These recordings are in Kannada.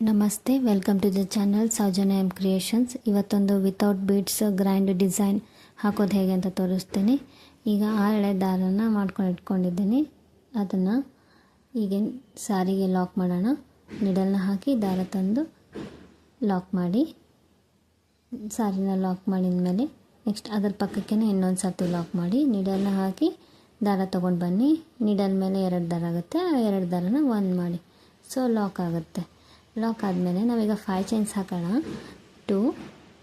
ನಮಸ್ತೆ, welcome to the channel Soujanya M creations. ಇವತ್ತೊಂದು ವಿತೌಟ್ ಬೀಡ್ಸ್ ಗ್ರ್ಯಾಂಡ್ ಡಿಸೈನ್ ಹಾಕೋದು ಹೇಗೆ ಅಂತ ತೋರಿಸ್ತೀನಿ. ಈಗ ಹಳೆ ದಾರನ ಮಾಡ್ಕೊಂಡು ಇಟ್ಕೊಂಡಿದ್ದೀನಿ. ಅದನ್ನು ಈಗ ಸಾರಿಗೆ ಲಾಕ್ ಮಾಡೋಣ. ನಿಡಲ್ನ ಹಾಕಿ ದಾರ ತಂದು ಲಾಕ್ ಮಾಡಿ, ಸಾರಿನ ಲಾಕ್ ಮಾಡಿದ ಮೇಲೆ ನೆಕ್ಸ್ಟ್ ಅದರ ಪಕ್ಕಕ್ಕೆ ಇನ್ನೊಂದು ಸರ್ತಿ ಲಾಕ್ ಮಾಡಿ ನಿಡಲ್ನ ಹಾಕಿ ದಾರ ತೊಗೊಂಡು ಬನ್ನಿ. ನಿಡಲ್ ಮೇಲೆ 2 ದಾರ ಆಗುತ್ತೆ, ಆ 2 ದಾರನ 1 ಮಾಡಿ, ಸೊ ಲಾಕ್ ಆಗುತ್ತೆ. ಲಾಕ್ ಆದಮೇಲೆ ನಾವೀಗ 5 ಚೈನ್ಸ್ ಹಾಕೋಣ. 2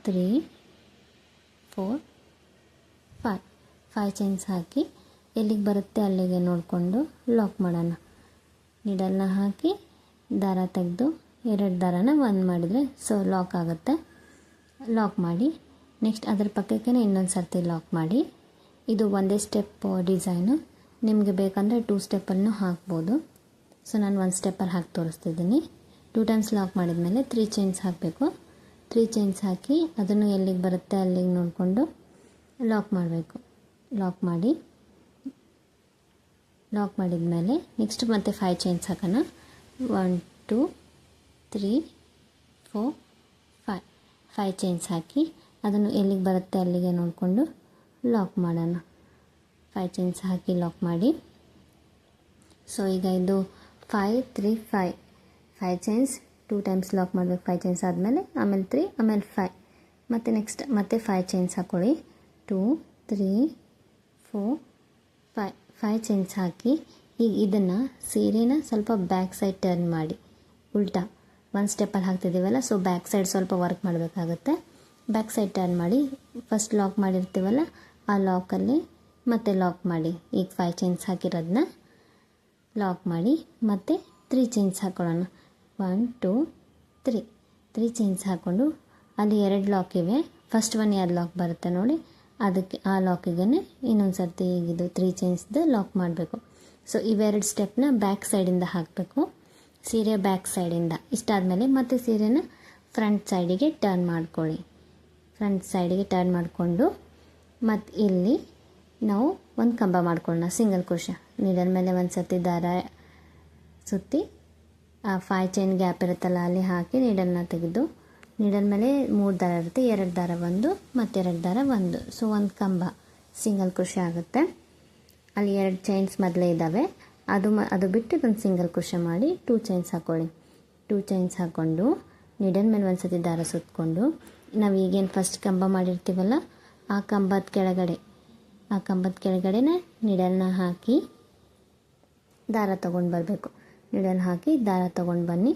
3 4 5 ಚೈನ್ಸ್ ಹಾಕಿ ಎಲ್ಲಿಗೆ ಬರುತ್ತೆ ಅಲ್ಲಿಗೆ ನೋಡಿಕೊಂಡು ಲಾಕ್ ಮಾಡೋಣ. ನಿಡಲ್ನ ಹಾಕಿ ದಾರ ತೆಗೆದು 2 ದಾರನ 1 ಮಾಡಿದರೆ ಸೊ ಲಾಕ್ ಆಗುತ್ತೆ. ಲಾಕ್ ಮಾಡಿ ನೆಕ್ಸ್ಟ್ ಅದರ ಪಕ್ಕಕ್ಕೆ ಇನ್ನೊಂದು ಸರ್ತಿ ಲಾಕ್ ಮಾಡಿ. ಇದು ಒಂದೇ ಸ್ಟೆಪ್ ಡಿಸೈನು, ನಿಮಗೆ ಬೇಕಂದರೆ 2 ಸ್ಟೆಪ್ಪನ್ನು ಹಾಕ್ಬೋದು. ಸೊ ನಾನು 1 ಸ್ಟೆಪ್ಪಲ್ಲಿ ಹಾಕಿ ತೋರಿಸ್ತಿದ್ದೀನಿ. 2 ಟೈಮ್ಸ್ ಲಾಕ್ ಮಾಡಿದ್ಮೇಲೆ 3 ಚೈನ್ಸ್ ಹಾಕಬೇಕು. 3 ಚೈನ್ಸ್ ಹಾಕಿ ಅದನ್ನು ಎಲ್ಲಿಗೆ ಬರುತ್ತೆ ಅಲ್ಲಿಗೆ ನೋಡಿಕೊಂಡು ಲಾಕ್ ಮಾಡಬೇಕು. ಲಾಕ್ ಮಾಡಿದ್ಮೇಲೆ ನೆಕ್ಸ್ಟ್ ಮತ್ತೆ 5 ಚೈನ್ಸ್ ಹಾಕೋಣ. 1 2 3 4 5 ಚೈನ್ಸ್ ಹಾಕಿ ಅದನ್ನು ಎಲ್ಲಿಗೆ ಬರುತ್ತೆ ಅಲ್ಲಿಗೆ ನೋಡಿಕೊಂಡು ಲಾಕ್ ಮಾಡೋಣ. 5 ಚೈನ್ಸ್ ಹಾಕಿ ಲಾಕ್ ಮಾಡಿ. ಸೊ ಈಗ ಇದು 5 3 5 ಚೈನ್ಸ್ 2 ಟೈಮ್ಸ್ ಲಾಕ್ ಮಾಡಬೇಕು. 5 ಚೈನ್ಸ್ ಆದಮೇಲೆ ಆಮೇಲೆ 3 ಆಮೇಲೆ 5 ಮತ್ತು ನೆಕ್ಸ್ಟ್ ಮತ್ತೆ 5 ಚೈನ್ಸ್ ಹಾಕ್ಕೊಳ್ಳಿ. 2 3 4 5 ಚೈನ್ಸ್ ಹಾಕಿ ಈಗ ಇದನ್ನು ಸೀರೆನ ಸ್ವಲ್ಪ ಬ್ಯಾಕ್ ಸೈಡ್ ಟರ್ನ್ ಮಾಡಿ, ಉಲ್ಟಾ 1 ಸ್ಟೆಪ್ಪಲ್ಲಿ ಹಾಕ್ತಿದ್ದೀವಲ್ಲ, ಸೊ ಬ್ಯಾಕ್ ಸೈಡ್ ಸ್ವಲ್ಪ ವರ್ಕ್ ಮಾಡಬೇಕಾಗುತ್ತೆ. ಬ್ಯಾಕ್ ಸೈಡ್ ಟರ್ನ್ ಮಾಡಿ ಫಸ್ಟ್ ಲಾಕ್ ಮಾಡಿರ್ತೀವಲ್ಲ ಆ ಲಾಕಲ್ಲಿ ಮತ್ತೆ ಲಾಕ್ ಮಾಡಿ. ಈಗ 5 ಚೈನ್ಸ್ ಹಾಕಿರೋದನ್ನ ಲಾಕ್ ಮಾಡಿ ಮತ್ತು 3 ಚೈನ್ಸ್ ಹಾಕೊಳ್ಳೋಣ. 1 2 3 ಚೈನ್ಸ್ ಹಾಕ್ಕೊಂಡು ಅಲ್ಲಿ 2 ಲಾಕ್ ಇವೆ. ಫಸ್ಟ್ ಒನ್ ಯಾವ್ದು ಲಾಕ್ ಬರುತ್ತೆ ನೋಡಿ, ಅದಕ್ಕೆ ಆ ಲಾಕಿಗೆ ಇನ್ನೊಂದು ಸರ್ತಿ ಇದು 3 ಚೈನ್ಸ್ದು ಲಾಕ್ ಮಾಡಬೇಕು. ಸೊ ಇವೆರಡು ಸ್ಟೆಪ್ನ ಬ್ಯಾಕ್ ಸೈಡಿಂದ ಹಾಕಬೇಕು, ಸೀರೆ ಬ್ಯಾಕ್ ಸೈಡಿಂದ. ಇಷ್ಟಾದಮೇಲೆ ಮತ್ತೆ ಸೀರೆನ ಫ್ರಂಟ್ ಸೈಡಿಗೆ ಟರ್ನ್ ಮಾಡ್ಕೊಳ್ಳಿ. ಫ್ರಂಟ್ ಸೈಡಿಗೆ ಟರ್ನ್ ಮಾಡಿಕೊಂಡು ಮತ್ತು ಇಲ್ಲಿ ನಾವು ಒಂದು ಕಂಬ ಮಾಡ್ಕೊಳ್ಳೋಣ, ಸಿಂಗಲ್ ಕ್ರೋಶೆ. ನೀಡಲ್ ಮೇಲೆ ಒಂದು ಸರ್ತಿ ದಾರ ಸುತ್ತಿ ಆ 5 ಚೈನ್ ಗ್ಯಾಪ್ ಇರುತ್ತಲ್ಲ ಅಲ್ಲಿ ಹಾಕಿ ನೀಡಲ್ನ ತೆಗೆದು, ನೀಡಲ್ ಮೇಲೆ 3 ದಾರ ಇರುತ್ತೆ, 2 ದಾರ 1 ಮತ್ತು 2 ದಾರ 1, ಸೊ ಒಂದು ಕಂಬ ಸಿಂಗಲ್ ಕ್ರೋಶೆ ಆಗುತ್ತೆ. ಅಲ್ಲಿ 2 ಚೈನ್ಸ್ ಮೊದಲೇ ಇದ್ದಾವೆ, ಅದು ಬಿಟ್ಟು ಒಂದು ಸಿಂಗಲ್ ಕ್ರೋಶೆ ಮಾಡಿ 2 ಚೈನ್ಸ್ ಹಾಕ್ಕೊಳ್ಳಿ. 2 ಚೈನ್ಸ್ ಹಾಕ್ಕೊಂಡು ನೀಡಲ್ ಮೇಲೆ ಒಂದು ಸರ್ತಿ ದಾರ ಸುತ್ತಕೊಂಡು ನಾವು ಈಗೇನು ಫಸ್ಟ್ ಕಂಬ ಮಾಡಿರ್ತೀವಲ್ಲ ಆ ಕಂಬದ ಕೆಳಗಡೆನೇ ನೀಡಲ್ನ ಹಾಕಿ ದಾರ ತೊಗೊಂಡು ಬರಬೇಕು. ನೀಡಲ್ ಹಾಕಿ ದಾರ ತೊಗೊಂಡು ಬನ್ನಿ.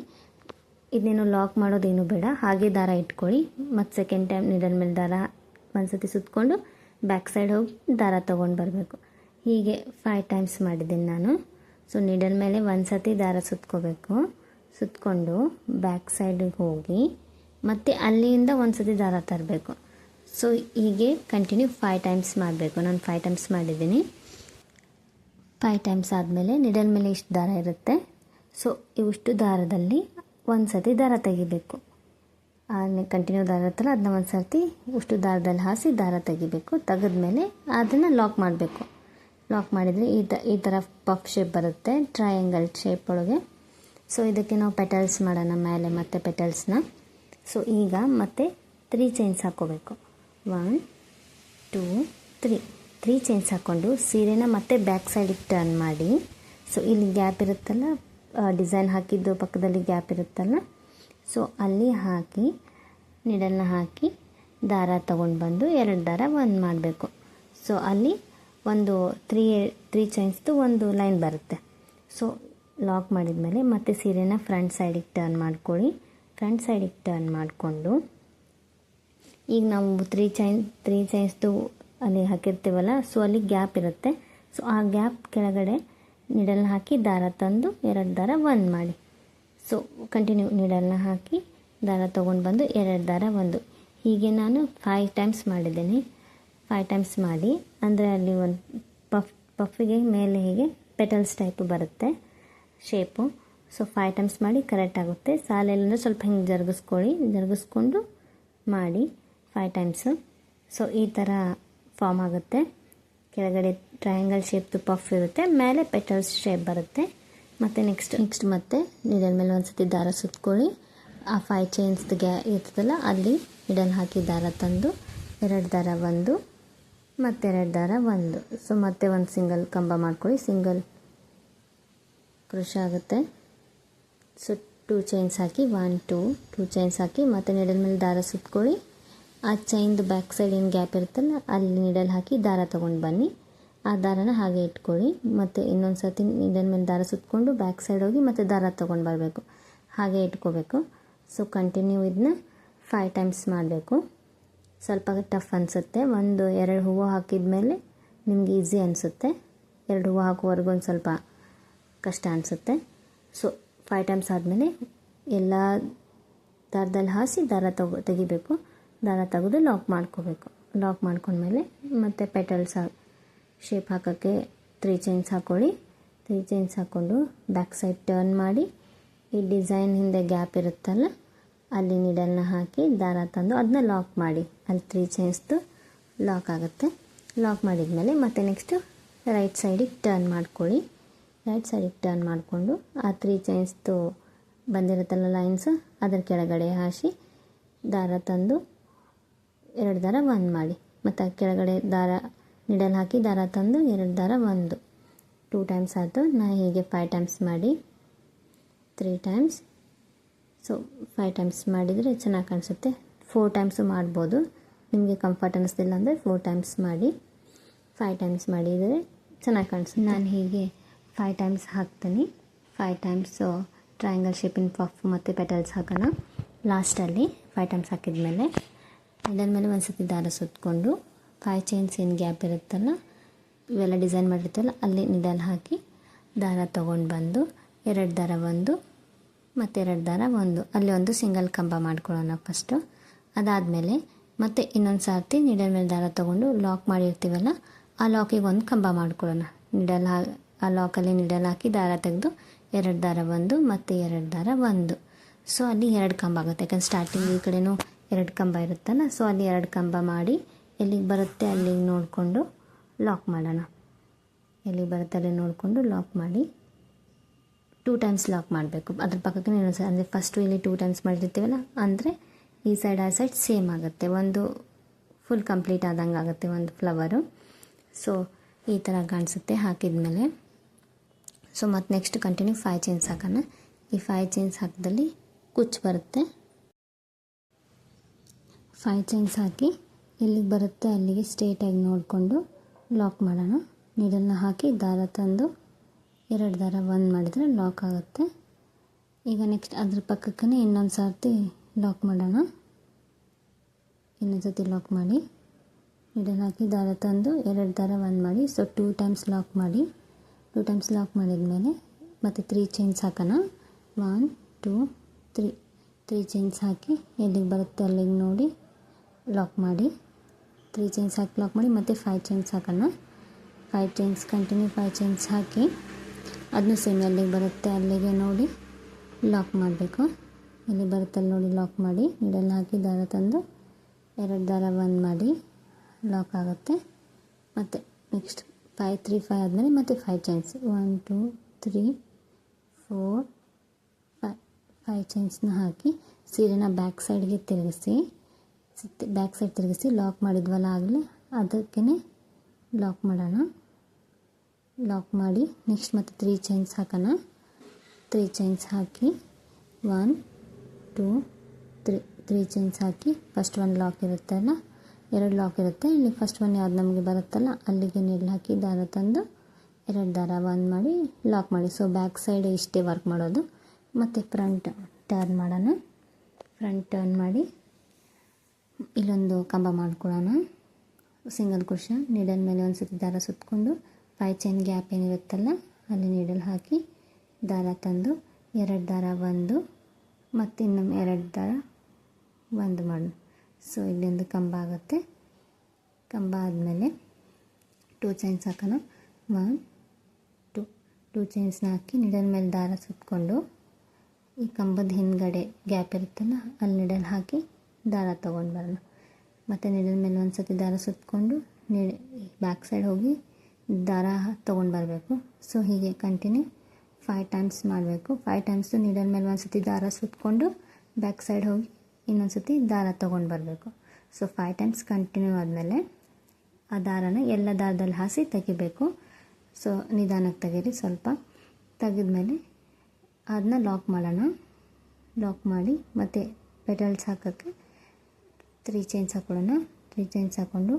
ಇದನ್ನೇನು ಲಾಕ್ ಮಾಡೋದೇನು ಬೇಡ, ಹಾಗೆ ದಾರ ಇಟ್ಕೊಳ್ಳಿ. ಮತ್ತು ಸೆಕೆಂಡ್ ಟೈಮ್ ನೀಡಲ್ ಮೇಲೆ ದಾರ ಒಂದು ಸತಿ ಸುತ್ತಕೊಂಡು ಬ್ಯಾಕ್ ಸೈಡ್ ಹೋಗಿ ದಾರ ತೊಗೊಂಡು ಬರಬೇಕು. ಹೀಗೆ 5 ಟೈಮ್ಸ್ ಮಾಡಿದ್ದೀನಿ ನಾನು. ಸೊ ನೀಡಲ್ ಮೇಲೆ ಒಂದು ಸತಿ ದಾರ ಸುತ್ಕೋಬೇಕು, ಸುತ್ತಕೊಂಡು ಬ್ಯಾಕ್ ಸೈಡಿಗೆ ಹೋಗಿ ಮತ್ತು ಅಲ್ಲಿಂದ ಒಂದು ಸತಿ ದಾರ ತರಬೇಕು. ಸೊ ಹೀಗೆ ಕಂಟಿನ್ಯೂ 5 ಟೈಮ್ಸ್ ಮಾಡಬೇಕು. ನಾನು 5 ಟೈಮ್ಸ್ ಮಾಡಿದ್ದೀನಿ. 5 ಟೈಮ್ಸ್ ಆದಮೇಲೆ ನಿಡಲ್ ಮೇಲೆ ಇಷ್ಟು ದಾರ ಇರುತ್ತೆ, ಸೊ ಇವಿಷ್ಟು ದಾರದಲ್ಲಿ ಒಂದು ಸರ್ತಿ ದಾರ ತೆಗಿಬೇಕು. ಕಂಟಿನ್ಯೂ ದಾರ ಇರುತ್ತಲ್ಲ ಅದನ್ನ ಒಂದು ಸರ್ತಿ ಇಷ್ಟು ದಾರದಲ್ಲಿ ಹಾಸಿ ದಾರ ತೆಗಿಬೇಕು. ತೆಗೆದ್ಮೇಲೆ ಅದನ್ನು ಲಾಕ್ ಮಾಡಬೇಕು. ಲಾಕ್ ಮಾಡಿದರೆ ಈ ಥರ ಪಫ್ ಶೇಪ್ ಬರುತ್ತೆ, ಟ್ರಯಾಂಗಲ್ ಶೇಪ್ ಒಳಗೆ. ಸೊ ಇದಕ್ಕೆ ನಾವು ಪೆಟಲ್ಸ್ ಮಾಡೋಣ ಮೇಲೆ, ಮತ್ತೆ ಪೆಟಲ್ಸ್ನ. ಸೊ ಈಗ ಮತ್ತೆ 3 ಚೈನ್ಸ್ ಹಾಕ್ಕೋಬೇಕು. 1 2 3 ಚೈನ್ಸ್ ಹಾಕ್ಕೊಂಡು ಸೀರೆನ ಮತ್ತೆ ಬ್ಯಾಕ್ ಸೈಡಿಗೆ ಟರ್ನ್ ಮಾಡಿ. ಸೊ ಇಲ್ಲಿ ಗ್ಯಾಪ್ ಇರುತ್ತಲ್ಲ, ಡಿಸೈನ್ ಹಾಕಿದ್ದು ಪಕ್ಕದಲ್ಲಿ ಗ್ಯಾಪ್ ಇರುತ್ತಲ್ಲ, ಸೊ ಅಲ್ಲಿ ಹಾಕಿ ನಿಡಲ್ನ ಹಾಕಿ ದಾರ ತೊಗೊಂಡು ಬಂದು 2 ದಾರ 1 ಮಾಡಬೇಕು. ಸೊ ಅಲ್ಲಿ ಒಂದು 3 ಚೈನ್ಸ್ದು ಒಂದು ಲೈನ್ ಬರುತ್ತೆ. ಸೊ ಲಾಕ್ ಮಾಡಿದ್ಮೇಲೆ ಮತ್ತೆ ಸೀರೆನ ಫ್ರಂಟ್ ಸೈಡಿಗೆ ಟರ್ನ್ ಮಾಡ್ಕೊಳ್ಳಿ. ಫ್ರಂಟ್ ಸೈಡಿಗೆ ಟರ್ನ್ ಮಾಡಿಕೊಂಡು ಈಗ ನಾವು 3 ಚೈನ್ಸ್ದು ಅಲ್ಲಿ ಹಾಕಿರ್ತೀವಲ್ಲ, ಸೊ ಅಲ್ಲಿ ಗ್ಯಾಪ್ ಇರುತ್ತೆ. ಸೊ ಆ ಗ್ಯಾಪ್ ಕೆಳಗಡೆ ನಿಡಲ್ನ ಹಾಕಿ ದಾರ ತಂದು 2 ದಾರ 1 ಮಾಡಿ. ಸೊ ಕಂಟಿನ್ಯೂ ನಿಡಲ್ನ ಹಾಕಿ ದಾರ ತೊಗೊಂಡು ಬಂದು 2 ದಾರ 1, ಹೀಗೆ ನಾನು 5 ಟೈಮ್ಸ್ ಮಾಡಿದ್ದೀನಿ. 5 ಟೈಮ್ಸ್ ಮಾಡಿ ಅಂದರೆ ಅಲ್ಲಿ ಒಂದು ಪಫಿಗೆ ಮೇಲೆ ಹೀಗೆ ಪೆಟಲ್ಸ್ ಟೈಪು ಬರುತ್ತೆ ಶೇಪು. ಸೊ 5 ಟೈಮ್ಸ್ ಮಾಡಿ ಕರೆಕ್ಟ್ ಆಗುತ್ತೆ. ಸಾಲೆಲ್ಲಂದ್ರೆ ಸ್ವಲ್ಪ ಹಿಂಗೆ ಜರುಗಿಸ್ಕೊಂಡು ಮಾಡಿ 5 ಟೈಮ್ಸು. ಸೊ ಈ ಥರ ಫಾರ್ಮ್ ಆಗುತ್ತೆ. ಕೆಳಗಡೆ ಟ್ರಯಾಂಗಲ್ ಶೇಪ್ದು ಪಫ್ ಇರುತ್ತೆ, ಮೇಲೆ ಪೆಟಲ್ಸ್ ಶೇಪ್ ಬರುತ್ತೆ. ಮತ್ತು ನೆಕ್ಸ್ಟ್ ಮತ್ತೆ ನೀಡಲ್ ಮೇಲೆ ಒಂದು ಸತಿ ದಾರ ಸುತ್ಕೊಳ್ಳಿ. ಆ 5 ಚೈನ್ಸ್ದು ಇರ್ತದಲ್ಲ ಅಲ್ಲಿ ನೀಡಲ್ ಹಾಕಿ ದಾರ ತಂದು 2 ದಾರ ಒಂದು ಮತ್ತು 2 ದಾರ ಒಂದು. ಸೊ ಮತ್ತೆ ಒಂದು ಸಿಂಗಲ್ ಕಂಬ ಮಾಡ್ಕೊಳ್ಳಿ, ಸಿಂಗಲ್ ಕ್ರೋಶೆ ಆಗುತ್ತೆ. ಸೊ 2 ಚೈನ್ಸ್ ಹಾಕಿ 1 2 ಚೈನ್ಸ್ ಹಾಕಿ ಮತ್ತು ನೀಡಲ್ ಮೇಲೆ ದಾರ ಸುತ್ಕೊಳ್ಳಿ. ಆ ಚೈನ್ದು ಬ್ಯಾಕ್ ಸೈಡ್ ಏನು ಗ್ಯಾಪ್ ಇರುತ್ತಲ್ಲ ಅಲ್ಲಿ ನೀಡಲ್ ಹಾಕಿ ದಾರ ತೊಗೊಂಡು ಬನ್ನಿ. ಆ ದಾರನ ಹಾಗೆ ಇಟ್ಕೊಳ್ಳಿ. ಮತ್ತು ಇನ್ನೊಂದು ಸರ್ತಿ ನೀಡಲ್ ಮೇಲೆ ದಾರ ಸುತ್ತಕೊಂಡು ಬ್ಯಾಕ್ ಸೈಡ್ ಹೋಗಿ ಮತ್ತು ದಾರ ತೊಗೊಂಡು ಬರಬೇಕು, ಹಾಗೆ ಇಟ್ಕೋಬೇಕು. ಸೊ ಕಂಟಿನ್ಯೂ ಇದನ್ನ 5 ಟೈಮ್ಸ್ ಮಾಡಬೇಕು. ಸ್ವಲ್ಪ ಟಫ್ ಅನಿಸುತ್ತೆ. 1-2 ಹೂವು ಹಾಕಿದ ಮೇಲೆ ನಿಮ್ಗೆ ಈಸಿ ಅನಿಸುತ್ತೆ. 2 ಹೂವು ಹಾಕುವವರೆಗೂ ಒಂದು ಸ್ವಲ್ಪ ಕಷ್ಟ ಅನಿಸುತ್ತೆ. ಸೊ 5 ಟೈಮ್ಸ್ ಆದಮೇಲೆ ಎಲ್ಲ ದಾರದಲ್ಲಿ ಹಾಸಿ ದಾರ ತೆಗಿಬೇಕು. ದಾರ ತೆಗೆದು ಲಾಕ್ ಮಾಡ್ಕೋಬೇಕು. ಲಾಕ್ ಮಾಡ್ಕೊಂಡ್ಮೇಲೆ ಮತ್ತು ಪೆಟಲ್ಸ್ ಶೇಪ್ ಹಾಕೋಕ್ಕೆ 3 ಚೈನ್ಸ್ ಹಾಕ್ಕೊಳ್ಳಿ. 3 ಚೈನ್ಸ್ ಹಾಕ್ಕೊಂಡು ಬ್ಯಾಕ್ ಸೈಡ್ ಟರ್ನ್ ಮಾಡಿ ಈ ಡಿಸೈನ್ ಹಿಂದೆ ಗ್ಯಾಪ್ ಇರುತ್ತಲ್ಲ ಅಲ್ಲಿ ನೀಡಲ್ನ ಹಾಕಿ ದಾರ ತಂದು ಅದನ್ನ ಲಾಕ್ ಮಾಡಿ. ಅಲ್ಲಿ 3 ಚೈನ್ಸ್ದು ಲಾಕ್ ಆಗುತ್ತೆ. ಲಾಕ್ ಮಾಡಿದ್ಮೇಲೆ ಮತ್ತೆ ನೆಕ್ಸ್ಟು ರೈಟ್ ಸೈಡಿಗೆ ಟರ್ನ್ ಮಾಡ್ಕೊಳ್ಳಿ. ರೈಟ್ ಸೈಡಿಗೆ ಟರ್ನ್ ಮಾಡಿಕೊಂಡು ಆ 3 ಚೈನ್ಸ್ದು ಬಂದಿರುತ್ತಲ್ಲ ಲೈನ್ಸ್ ಅದರ ಕೆಳಗಡೆ ಹಾಸಿ ದಾರ ತಂದು 2 ದಾರ ಒಂದು ಮಾಡಿ. ಮತ್ತು ಆ ಕೆಳಗಡೆ ದಾರ ನೀಡಲ್ ಹಾಕಿ ದಾರ ತಂದು 2 ದಾರ ಒಂದು. 2 ಟೈಮ್ಸ್ ಆಯಿತು. ನಾನು ಹೀಗೆ 5 ಟೈಮ್ಸ್ ಮಾಡಿ 3 ಟೈಮ್ಸ್. ಸೊ 5 ಟೈಮ್ಸ್ ಮಾಡಿದರೆ ಚೆನ್ನಾಗಿ ಕಾಣಿಸುತ್ತೆ. 4 ಟೈಮ್ಸು ಮಾಡ್ಬೋದು, ನಿಮಗೆ ಕಂಫರ್ಟ್ ಅನ್ನಿಸ್ತಿಲ್ಲ ಅಂದರೆ 4 ಟೈಮ್ಸ್ ಮಾಡಿ. 5 ಟೈಮ್ಸ್ ಮಾಡಿದರೆ ಚೆನ್ನಾಗಿ ಕಾಣಿಸುತ್ತೆ. ನಾನು ಹೀಗೆ 5 ಟೈಮ್ಸ್ ಹಾಕ್ತೀನಿ. 5 ಟೈಮ್ಸು ಟ್ರಯಾಂಗಲ್ ಶೇಪಿನ ಪಫ್ ಮತ್ತು ಪೆಟಲ್ಸ್ ಹಾಕೋಣ. ಲಾಸ್ಟಲ್ಲಿ 5 ಟೈಮ್ಸ್ ಹಾಕಿದ್ಮೇಲೆ ಇದರ ಮೇಲೆ ಒಂದು ಸತಿ ದಾರ ಸುತ್ತಕೊಂಡು 5 ಚೈನ್ಸ್ ಏನು ಗ್ಯಾಪ್ ಇರುತ್ತಲ್ಲ ಇವೆಲ್ಲ ಡಿಸೈನ್ ಮಾಡಿರ್ತೀವಲ್ಲ ಅಲ್ಲಿ ನೀಡಲ್ ಹಾಕಿ ದಾರ ತೊಗೊಂಡು ಬಂದು 2 ದಾರ ಒಂದು ಮತ್ತು 2 ದಾರ ಒಂದು ಅಲ್ಲಿ ಒಂದು ಸಿಂಗಲ್ ಕಂಬ ಮಾಡ್ಕೊಳ್ಳೋಣ ಫಸ್ಟು. ಅದಾದಮೇಲೆ ಮತ್ತೆ ಇನ್ನೊಂದು ಸರ್ತಿ ನೀಡಲ್ ಮೇಲೆ ದಾರ ತೊಗೊಂಡು ಲಾಕ್ ಮಾಡಿರ್ತೀವಲ್ಲ ಆ ಲಾಕಿಗೆ ಒಂದು ಕಂಬ ಮಾಡ್ಕೊಳ್ಳೋಣ. ಆ ಲಾಕಲ್ಲಿ ನೀಡಲ್ ಹಾಕಿ ದಾರ ತೆಗೆದು 2 ದಾರ ಒಂದು ಮತ್ತು 2 ದಾರ ಒಂದು. ಸೊ ಅಲ್ಲಿ 2 ಕಂಬ ಆಗುತ್ತೆ. ಯಾಕಂದ್ರೆ ಸ್ಟಾರ್ಟಿಂಗ್ ಈ ಕಡೆನೂ 2 ಕಂಬ ಇರುತ್ತಲ್ಲ. ಸೊ ಅಲ್ಲಿ 2 ಕಂಬ ಮಾಡಿ ಎಲ್ಲಿಗೆ ಬರುತ್ತೆ ಅಲ್ಲಿಗೆ ನೋಡಿಕೊಂಡು ಲಾಕ್ ಮಾಡೋಣ. ಎಲ್ಲಿಗೆ ಬರುತ್ತೆ ಅಲ್ಲಿ ನೋಡಿಕೊಂಡು ಲಾಕ್ ಮಾಡಿ 2 ಟೈಮ್ಸ್ ಲಾಕ್ ಮಾಡಬೇಕು. ಅದ್ರ ಪಕ್ಕಕ್ಕೆ ಅಂದರೆ ಫಸ್ಟು ಇಲ್ಲಿ 2 ಟೈಮ್ಸ್ ಮಾಡಿರ್ತೀವಲ್ಲ ಅಂದರೆ ಈ ಸೈಡ್ ಆ ಸೈಡ್ ಸೇಮ್ ಆಗುತ್ತೆ. ಒಂದು ಫುಲ್ ಕಂಪ್ಲೀಟ್ ಆದಂಗೆ ಆಗುತ್ತೆ ಒಂದು ಫ್ಲವರು. ಸೊ ಈ ಥರ ಕಾಣಿಸುತ್ತೆ ಹಾಕಿದ್ಮೇಲೆ. ಸೊ ಮತ್ತು ನೆಕ್ಸ್ಟ್ ಕಂಟಿನ್ಯೂ 5 ಚೈನ್ಸ್ ಹಾಕೋಣ. ಈ 5 ಚೈನ್ಸ್ ಹಾಕಿದಲ್ಲಿ ಕುಚ್ಚು ಬರುತ್ತೆ. 5 ಚೈನ್ಸ್ ಹಾಕಿ ಎಲ್ಲಿಗೆ ಬರುತ್ತೆ ಅಲ್ಲಿಗೆ ಸ್ಟ್ರೇಟಾಗಿ ನೋಡಿಕೊಂಡು ಲಾಕ್ ಮಾಡೋಣ. ನೀಡಲ್ನ ಹಾಕಿ ದಾರ ತಂದು 2 ದಾರ ಒಂದು ಮಾಡಿದರೆ ಲಾಕ್ ಆಗುತ್ತೆ. ಈಗ ನೆಕ್ಸ್ಟ್ ಅದ್ರ ಪಕ್ಕಕ್ಕೆ ಇನ್ನೊಂದು ಸರ್ತಿ ಲಾಕ್ ಮಾಡೋಣ. ಇನ್ನೊಂದು ಸರ್ತಿ ಲಾಕ್ ಮಾಡಿ ನೀಡಲ್ ಹಾಕಿ ದಾರ ತಂದು 2 ದಾರ ಒಂದು ಮಾಡಿ. ಸೊ 2 ಟೈಮ್ಸ್ ಲಾಕ್ ಮಾಡಿ. 2 ಟೈಮ್ಸ್ ಲಾಕ್ ಮಾಡಿದ್ಮೇಲೆ ಮತ್ತು 3 ಚೈನ್ಸ್ ಹಾಕೋಣ. 1 2 3 ಚೈನ್ಸ್ ಹಾಕಿ ಎಲ್ಲಿಗೆ ಬರುತ್ತೆ ಅಲ್ಲಿಗೆ ನೋಡಿ ಲಾಕ್ ಮಾಡಿ. 3 ಚೈನ್ಸ್ ಹಾಕಿ ಲಾಕ್ ಮಾಡಿ ಮತ್ತು 5 ಚೈನ್ಸ್ ಹಾಕೋಣ. 5 ಚೈನ್ಸ್ ಕಂಟಿನ್ಯೂ 5 ಚೈನ್ಸ್ ಹಾಕಿ ಅದನ್ನು ಸೇಮ್ ಎಲ್ಲಿಗೆ ಬರುತ್ತೆ ಅಲ್ಲಿಗೆ ನೋಡಿ ಲಾಕ್ ಮಾಡಬೇಕು. ಎಲ್ಲಿ ಬರುತ್ತೆ ಅಲ್ಲಿ ನೋಡಿ ಲಾಕ್ ಮಾಡಿ. ನೀಡಲ್ ಹಾಕಿ ದಾರ ತಂದು 2 ದಾರ ಒಂದು ಮಾಡಿ ಲಾಕ್ ಆಗುತ್ತೆ. ಮತ್ತು ನೆಕ್ಸ್ಟ್ 5 3 5 ಆದಮೇಲೆ ಮತ್ತು 5 ಚೈನ್ಸ್ 1 2 3 4 5 ಚೈನ್ಸ್ನ ಹಾಕಿ ಸೀರೆನ ಬ್ಯಾಕ್ ಸೈಡ್ಗೆ ಬ್ಯಾಕ್ ಸೈಡ್ ತಿರುಗಿಸಿ ಲಾಕ್ ಮಾಡಿದ್ವಲ್ಲ ಆಗಲೇ ಅದಕ್ಕೇ ಲಾಕ್ ಮಾಡೋಣ. ಲಾಕ್ ಮಾಡಿ ನೆಕ್ಸ್ಟ್ ಮತ್ತು 3 ಚೈನ್ಸ್ ಹಾಕೋಣ. 3 ಚೈನ್ಸ್ ಹಾಕಿ 1 2 3 ಚೈನ್ಸ್ ಹಾಕಿ ಫಸ್ಟ್ ಒಂದು ಲಾಕ್ ಇರುತ್ತಲ್ಲ 2 ಲಾಕ್ ಇರುತ್ತೆ. ಇಲ್ಲಿ ಫಸ್ಟ್ ಒನ್ ಯಾವ್ದು ನಮಗೆ ಬರುತ್ತಲ್ಲ ಅಲ್ಲಿಗೆ ನೀಡಲ್ ಹಾಕಿ ದಾರ ತಂದು 2 ದಾರ ಒಂದು ಮಾಡಿ ಲಾಕ್ ಮಾಡಿ. ಸೊ ಬ್ಯಾಕ್ ಸೈಡ್ ಇಷ್ಟೇ ವರ್ಕ್ ಮಾಡೋದು. ಮತ್ತು ಫ್ರಂಟ್ ಟರ್ನ್ ಮಾಡೋಣ. ಫ್ರಂಟ್ ಟರ್ನ್ ಮಾಡಿ ಇಲ್ಲೊಂದು ಕಂಬ ಮಾಡ್ಕೊಳ್ಳೋಣ. ಸಿಂಗಲ್ ಕ್ರೋಶೆ ನೀಡಲ್ ಮೇಲೆ ಒಂದು ಸತಿ ದಾರ ಸುತ್ತಕೊಂಡು 5 ಚೈನ್ ಗ್ಯಾಪ್ ಏನಿರುತ್ತಲ್ಲ ಅಲ್ಲಿ ನೀಡಲ್ ಹಾಕಿ ದಾರ ತಂದು 2 ದಾರ ಒಂದು ಮತ್ತು ಇನ್ನೊಂದು 2 ದಾರ ಒಂದು ಮಾಡೋಣ. ಸೊ ಇಲ್ಲೊಂದು ಕಂಬ ಆಗುತ್ತೆ. ಕಂಬ ಆದಮೇಲೆ 2 ಚೈನ್ಸ್ ಹಾಕೋಣ. 1 2 ಚೈನ್ಸ್ನ ಹಾಕಿ ನೀಡಲ್ ಮೇಲೆ ದಾರ ಸುತ್ತಕೊಂಡು ಈ ಕಂಬದ ಹಿಂದ್ಗಡೆ ಗ್ಯಾಪ್ ಇರುತ್ತಲ್ಲ ಅಲ್ಲಿ ನೀಡಲ್ ಹಾಕಿ ದಾರ ತೊಗೊಂಡು ಬರೋಣ. ಮತ್ತು ನೀಡಲ್ ಮೇಲೆ ಒಂದು ಸತಿ ದಾರ ಸುತ್ತಕೊಂಡು ಬ್ಯಾಕ್ ಸೈಡ್ ಹೋಗಿ ದಾರ ತೊಗೊಂಡು ಬರಬೇಕು. ಸೊ ಹೀಗೆ ಕಂಟಿನ್ಯೂ 5 ಟೈಮ್ಸ್ ಮಾಡಬೇಕು. 5 ಟೈಮ್ಸು ನೀಡಲ್ ಮೇಲೆ ಒಂದು ಸತಿ ದಾರ ಸುತ್ತಕೊಂಡು ಬ್ಯಾಕ್ ಸೈಡ್ ಹೋಗಿ ಇನ್ನೊಂದು ಸತಿ ದಾರ ತೊಗೊಂಡು ಬರಬೇಕು. ಸೊ 5 ಟೈಮ್ಸ್ ಕಂಟಿನ್ಯೂ ಆದಮೇಲೆ ಆ ದಾರನ ಎಲ್ಲ ದಾರದಲ್ಲಿ ಹಾಸಿ ತೆಗಿಬೇಕು. ಸೊ ನಿಧಾನಕ್ಕೆ ತೆಗೀರಿ. ಸ್ವಲ್ಪ ತೆಗೆದ್ಮೇಲೆ ಅದನ್ನ ಲಾಕ್ ಮಾಡೋಣ. ಲಾಕ್ ಮಾಡಿ ಮತ್ತು ಪೆಟಲ್ಸ್ ಹಾಕೋಕ್ಕೆ 3 ಚೈನ್ಸ್ ಹಾಕೊಳ್ಳೋಣ. 3 ಚೈನ್ಸ್ ಹಾಕ್ಕೊಂಡು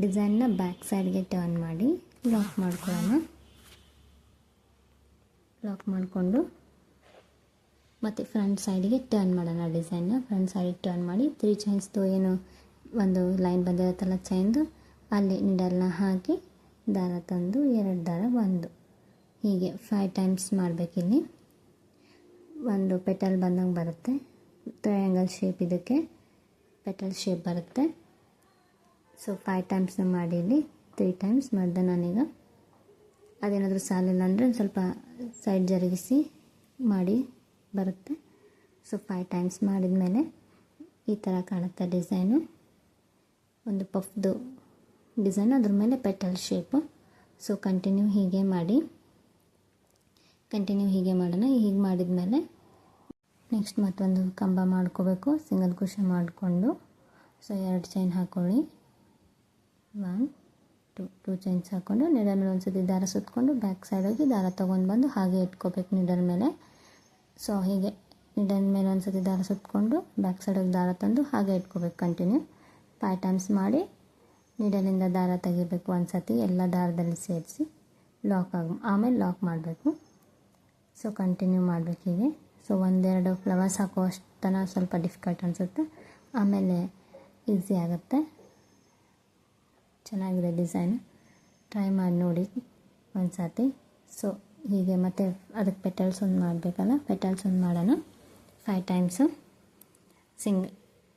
ಡಿಸೈನ್ನ ಬ್ಯಾಕ್ ಸೈಡ್ಗೆ ಟರ್ನ್ ಮಾಡಿ ಲಾಕ್ ಮಾಡ್ಕೊಳ್ಳೋಣ. ಲಾಕ್ ಮಾಡಿಕೊಂಡು ಮತ್ತು ಫ್ರಂಟ್ ಸೈಡಿಗೆ ಟರ್ನ್ ಮಾಡೋಣ. ಡಿಸೈನ್ನ ಫ್ರಂಟ್ ಸೈಡಿಗೆ ಟರ್ನ್ ಮಾಡಿ 3 ಚೈನ್ಸ್ದು ಏನು ಒಂದು ಲೈನ್ ಬಂದಿರುತ್ತಲ್ಲ ಚೈನ್ದು, ಅಲ್ಲಿ ನೀಡಲ್ನ ಹಾಕಿ ದಾರ ತಂದು 2 ದಾರ 1 ಹೀಗೆ 5 ಟೈಮ್ಸ್ ಮಾಡಬೇಕಿಲ್ಲಿ. ಒಂದು ಪೆಟಲ್ ಬಂದಂಗೆ ಬರುತ್ತೆ. ಟ್ರಯಾಂಗಲ್ ಶೇಪ್, ಇದಕ್ಕೆ ಪೆಟಲ್ ಶೇಪ್ ಬರುತ್ತೆ. ಸೊ 5 ಟೈಮ್ಸ್ನ ಮಾಡಿ ಇಲ್ಲಿ 3 ಟೈಮ್ಸ್ ಮಾಡಿದೆ ನಾನೀಗ. ಅದೇನಾದರೂ ಸಾಲಿಲ್ಲ ಅಂದರೆ ಒಂದು ಸ್ವಲ್ಪ ಸೈಡ್ ಜರುಗಿಸಿ ಮಾಡಿ ಬರುತ್ತೆ. ಸೊ 5 ಟೈಮ್ಸ್ ಮಾಡಿದ ಮೇಲೆ ಈ ಥರ ಕಾಣುತ್ತೆ ಡಿಸೈನು. ಒಂದು ಪಫ್ದು ಡಿಸೈನ್, ಅದ್ರ ಮೇಲೆ ಪೆಟಲ್ ಶೇಪು. ಸೊ ಕಂಟಿನ್ಯೂ ಹೀಗೆ ಮಾಡೋಣ. ಹೀಗೆ ಮಾಡಿದ ಮೇಲೆ ನೆಕ್ಸ್ಟ್ ಮತ್ತೊಂದು ಕಂಬ ಮಾಡ್ಕೋಬೇಕು. ಸಿಂಗಲ್ ಕುಶಿ ಮಾಡಿಕೊಂಡು ಸೊ 2 ಚೈನ್ ಹಾಕ್ಕೊಳ್ಳಿ. 1 2 ಚೈನ್ಸ್ ಹಾಕ್ಕೊಂಡು ನೀಡಲ್ ಮೇಲೆ ಒಂದು ಸತಿ ದಾರ ಸುತ್ತಕೊಂಡು ಬ್ಯಾಕ್ ಸೈಡ್ ಹೋಗಿ ದಾರ ತೊಗೊಂಡು ಬಂದು ಹಾಗೆ ಇಟ್ಕೋಬೇಕು ನೀಡಲ್ ಮೇಲೆ. ಸೊ ಹೀಗೆ ನೀಡಲ್ ಮೇಲೆ ಒಂದು ಸತಿ ದಾರ ಸುತ್ತಕೊಂಡು ಬ್ಯಾಕ್ ಸೈಡ್ ಹೋಗಿ ದಾರ ತಂದು ಹಾಗೆ ಇಟ್ಕೋಬೇಕು. ಕಂಟಿನ್ಯೂ 5 ಟೈಮ್ಸ್ ಮಾಡಿ ನೀಡಲಿಂದ ದಾರ ತೆಗಿಬೇಕು. ಒಂದು ಸತಿ ಎಲ್ಲ ದಾರದಲ್ಲಿ ಸೇರಿಸಿ ಆಮೇಲೆ ಲಾಕ್ ಮಾಡಬೇಕು. ಸೊ ಕಂಟಿನ್ಯೂ ಮಾಡಬೇಕು ಹೀಗೆ. ಸೊ 1-2 ಫ್ಲವರ್ಸ್ ಹಾಕೋ ಅಷ್ಟನ ಸ್ವಲ್ಪ ಡಿಫಿಕಲ್ಟ್ ಅನಿಸುತ್ತೆ, ಆಮೇಲೆ ಈಸಿ ಆಗುತ್ತೆ. ಚೆನ್ನಾಗಿದೆ ಡಿಸೈನ್, ಟ್ರೈ ಮಾಡಿ ನೋಡಿ ಒಂದು ಸತಿ. ಸೊ ಹೀಗೆ ಮತ್ತೆ ಅದಕ್ಕೆ ಪೆಟಲ್ಸ್ ಒಂದು ಮಾಡಬೇಕಲ್ಲ, ಪೆಟಲ್ಸ್ ಒಂದು ಮಾಡೋಣ. 5 ಟೈಮ್ಸು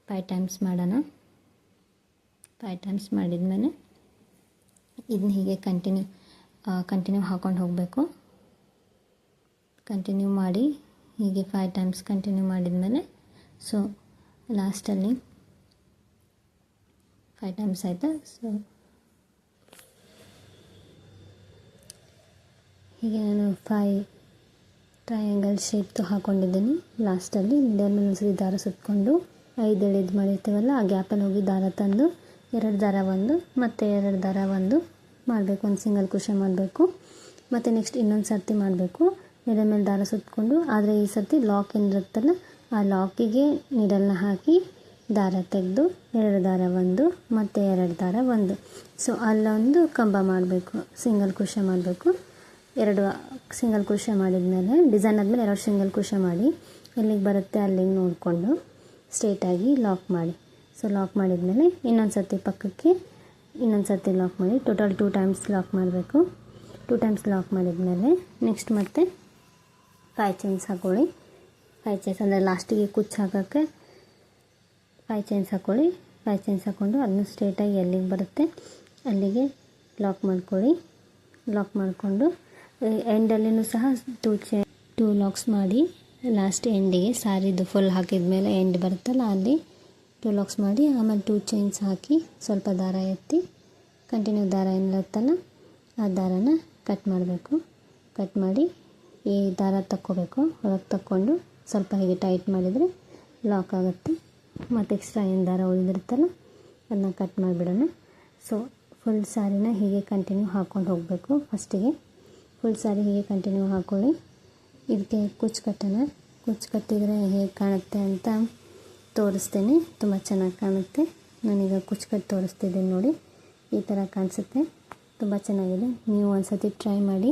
5 ಟೈಮ್ಸ್ ಮಾಡೋಣ. 5 ಟೈಮ್ಸ್ ಮಾಡಿದ್ಮೇಲೆ ಇದನ್ನ ಹೀಗೆ ಕಂಟಿನ್ಯೂ ಹಾಕ್ಕೊಂಡು ಹೋಗಬೇಕು. ಕಂಟಿನ್ಯೂ ಮಾಡಿ ಹೀಗೆ 5 ಟೈಮ್ಸ್ ಕಂಟಿನ್ಯೂ ಮಾಡಿದ್ಮೇಲೆ ಸೊ ಲಾಸ್ಟಲ್ಲಿ 5 ಟೈಮ್ಸ್ ಆಯಿತಾ. ಸೊ ಹೀಗೆ ನಾನು 5 ಟ್ರಯಾಂಗಲ್ ಶೇಪ್ದು ಹಾಕ್ಕೊಂಡಿದ್ದೀನಿ. ಲಾಸ್ಟಲ್ಲಿ ನೀಡಲ್ ಮೇಲೆ ಒಂದ್ಸರಿ ದಾರ ಸುತ್ತಕೊಂಡು 5 ಎಳೆದು ಮಾಡಿರ್ತೀವಲ್ಲ, ಆ ಗ್ಯಾಪಲ್ಲಿ ಹೋಗಿ ದಾರ ತಂದು 2 ದಾರ 1 ಮತ್ತು 2 ದಾರ 1 ಮಾಡಬೇಕು. ಒಂದು ಸಿಂಗಲ್ ಕುಶನ್ ಮಾಡಬೇಕು. ಮತ್ತು ನೆಕ್ಸ್ಟ್ ಇನ್ನೊಂದು ಸರ್ತಿ ಮಾಡಬೇಕು. ನೀಡಲ್ ಮೇಲೆ ದಾರ ಸುತ್ತಕೊಂಡು, ಆದರೆ ಈ ಸರ್ತಿ ಲಾಕ್ ಏನಿರುತ್ತಲ್ಲ ಆ ಲಾಕಿಗೆ ನೀಡಲ್ನ ಹಾಕಿ ದಾರ ತೆಗೆದು 2 ದಾರ 1 ಮತ್ತು 2 ದಾರ 1. ಸೊ ಅಲ್ಲೊಂದು ಕಂಬ ಮಾಡಬೇಕು, ಸಿಂಗಲ್ ಕುಶನ್ ಮಾಡಬೇಕು. 2 ಸಿಂಗಲ್ ಕುಶನ್ ಮಾಡಿದ್ಮೇಲೆ ಡಿಸೈನ್ ಆದಮೇಲೆ 2 ಸಿಂಗಲ್ ಕುಶನ್ ಮಾಡಿ ಎಲ್ಲಿಗೆ ಬರುತ್ತೆ ಅಲ್ಲಿಗೆ ನೋಡಿಕೊಂಡು ಸ್ಟ್ರೇಟಾಗಿ ಲಾಕ್ ಮಾಡಿ. ಸೊ ಲಾಕ್ ಮಾಡಿದ್ಮೇಲೆ ಇನ್ನೊಂದು ಸರ್ತಿ ಪಕ್ಕಕ್ಕೆ ಇನ್ನೊಂದು ಸರ್ತಿ ಲಾಕ್ ಮಾಡಿ. ಟೋಟಲ್ 2 ಟೈಮ್ಸ್ ಲಾಕ್ ಮಾಡಬೇಕು. 2 ಟೈಮ್ಸ್ ಲಾಕ್ ಮಾಡಿದ್ಮೇಲೆ ನೆಕ್ಸ್ಟ್ ಮತ್ತೆ 5 ಚೈನ್ಸ್ ಹಾಕ್ಕೊಳ್ಳಿ. 5 ಚೈನ್ಸ್ ಅಂದರೆ ಲಾಸ್ಟಿಗೆ ಕುಚ್ಚು ಹಾಕೋಕ್ಕೆ 5 ಚೈನ್ಸ್ ಹಾಕ್ಕೊಳ್ಳಿ. 5 ಚೈನ್ಸ್ ಹಾಕ್ಕೊಂಡು ಅದನ್ನು ಸ್ಟ್ರೇಟಾಗಿ ಎಲ್ಲಿಗೆ ಬರುತ್ತೆ ಅಲ್ಲಿಗೆ ಲಾಕ್ ಮಾಡ್ಕೊಳ್ಳಿ. ಲಾಕ್ ಮಾಡಿಕೊಂಡು ಎಂಡಲ್ಲಿನೂ ಸಹ 2 ಲಾಕ್ಸ್ ಮಾಡಿ ಲಾಸ್ಟ್ ಎಂಡಿಗೆ ಸಾರಿದು ಫುಲ್ ಹಾಕಿದ ಮೇಲೆ ಎಂಡ್ ಬರುತ್ತಲ್ಲ ಅಲ್ಲಿ 2 ಲಾಕ್ಸ್ ಮಾಡಿ ಆಮೇಲೆ 2 ಚೈನ್ಸ್ ಹಾಕಿ ಸ್ವಲ್ಪ ದಾರ ಎತ್ತಿ ಕಂಟಿನ್ಯೂ ದಾರ ಏನಿರುತ್ತಲ್ಲ ಆ ದಾರನ ಕಟ್ ಮಾಡಬೇಕು. ಕಟ್ ಮಾಡಿ ಈ ದಾರ ತಕ್ಕೋಬೇಕು. ಹೊರಗೆ ತಕ್ಕೊಂಡು ಸ್ವಲ್ಪ ಹೀಗೆ ಟೈಟ್ ಮಾಡಿದರೆ ಲಾಕ್ ಆಗುತ್ತೆ. ಮತ್ತು ಎಕ್ಸ್ಟ್ರಾ ಏನು ದಾರ ಉಳಿದಿರುತ್ತಲ್ಲ ಅದನ್ನ ಕಟ್ ಮಾಡಿಬಿಡೋಣ. ಸೊ ಫುಲ್ ಸ್ಯಾರಿನ ಹೀಗೆ ಕಂಟಿನ್ಯೂ ಹಾಕ್ಕೊಂಡು ಹೋಗಬೇಕು. ಫಸ್ಟಿಗೆ ಫುಲ್ ಸ್ಯಾರಿ ಹೀಗೆ ಕಂಟಿನ್ಯೂ ಹಾಕ್ಕೊಳ್ಳಿ. ಇದಕ್ಕೆ ಕುಚ್ಚು ಕಟ್ಟೋಣ. ಕುಚ್ಚು ಕಟ್ಟಿದರೆ ಹೇಗೆ ಕಾಣುತ್ತೆ ಅಂತ ತೋರಿಸ್ತೇನೆ. ತುಂಬ ಚೆನ್ನಾಗಿ ಕಾಣುತ್ತೆ. ನಾನೀಗ ಕುಚ್ಚು ಕಟ್ಟಿ ತೋರಿಸ್ತಿದ್ದೀನಿ ನೋಡಿ, ಈ ಥರ ಕಾಣಿಸುತ್ತೆ. ತುಂಬ ಚೆನ್ನಾಗಿದೆ. ನೀವು ಒಂದು ಸತಿ ಟ್ರೈ ಮಾಡಿ.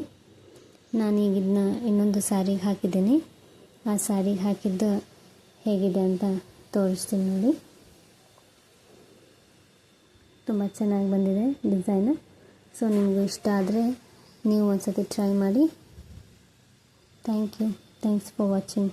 ನಾನೀಗ ಇದನ್ನ ಇನ್ನೊಂದು ಸ್ಯಾರಿಗೆ ಹಾಕಿದ್ದೀನಿ. ಆ ಸ್ಯಾರಿಗೆ ಹಾಕಿದ್ದು ಹೇಗಿದೆ ಅಂತ ತೋರಿಸ್ತೀನಿ ನೋಡಿ. ತುಂಬ ಚೆನ್ನಾಗಿ ಬಂದಿದೆ ಡಿಸೈನು. ಸೊ ನಿಮಗೂ ಇಷ್ಟ ಆದರೆ ನೀವು ಒಂದು ಸತಿ ಟ್ರೈ ಮಾಡಿ. Thanks for watching.